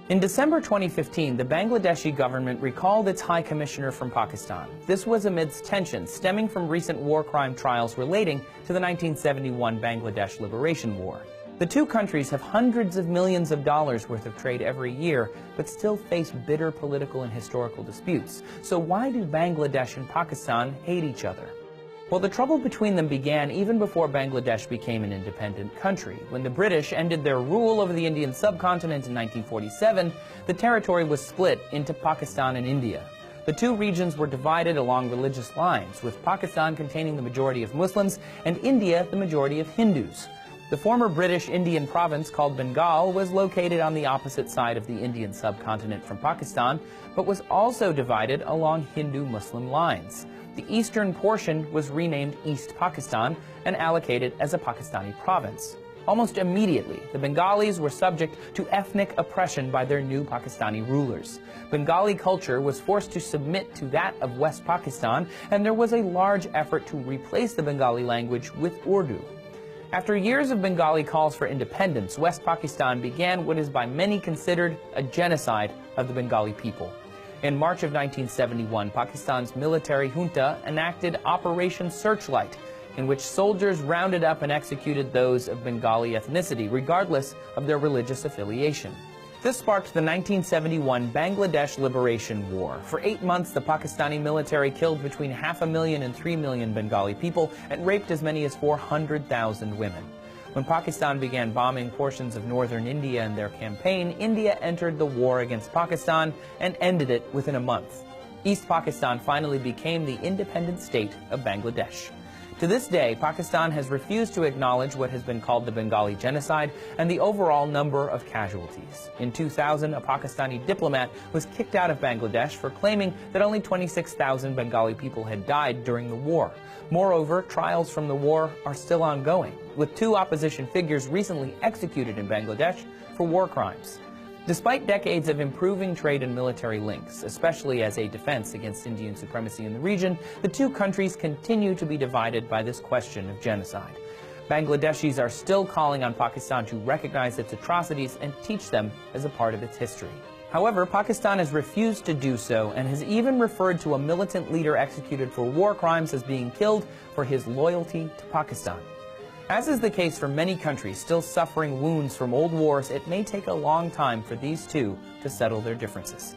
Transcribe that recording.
In December 2015, the Bangladeshi government recalled its High Commissioner from Pakistan. This was amidst tensions stemming from recent war crime trials relating to the 1971 Bangladesh Liberation War. The two countries have hundreds of millions of dollars worth of trade every year, but still face bitter political and historical disputes. So why do Bangladesh and Pakistan hate each other? Well, the trouble between them began even before Bangladesh became an independent country. When the British ended their rule over the Indian subcontinent in 1947, the territory was split into Pakistan and India. The two regions were divided along religious lines, with Pakistan containing the majority of Muslims and India the majority of Hindus. The former British Indian province called Bengal was located on the opposite side of the Indian subcontinent from Pakistan, but was also divided along Hindu-Muslim lines. The eastern portion was renamed East Pakistan and allocated as a Pakistani province. Almost immediately, the Bengalis were subject to ethnic oppression by their new Pakistani rulers. Bengali culture was forced to submit to that of West Pakistan, and there was a large effort to replace the Bengali language with Urdu. After years of Bengali calls for independence, West Pakistan began what is by many considered a genocide of the Bengali people. In March of 1971, Pakistan's military junta enacted Operation Searchlight, in which soldiers rounded up and executed those of Bengali ethnicity, regardless of their religious affiliation. This sparked the 1971 Bangladesh Liberation War. For 8 months, the Pakistani military killed between 500,000 and 3 million Bengali people and raped as many as 400,000 women. When Pakistan began bombing portions of northern India in their campaign, India entered the war against Pakistan and ended it within a month. East Pakistan finally became the independent state of Bangladesh. To this day, Pakistan has refused to acknowledge what has been called the Bengali genocide and the overall number of casualties. In 2000, a Pakistani diplomat was kicked out of Bangladesh for claiming that only 26,000 Bengali people had died during the war. Moreover, trials from the war are still ongoing, with 2 opposition figures recently executed in Bangladesh for war crimes. Despite decades of improving trade and military links, especially as a defense against Indian supremacy in the region, the two countries continue to be divided by this question of genocide. Bangladeshis are still calling on Pakistan to recognize its atrocities and teach them as a part of its history. However, Pakistan has refused to do so and has even referred to a militant leader executed for war crimes as being killed for his loyalty to Pakistan. As is the case for many countries still suffering wounds from old wars, it may take a long time for these two to settle their differences.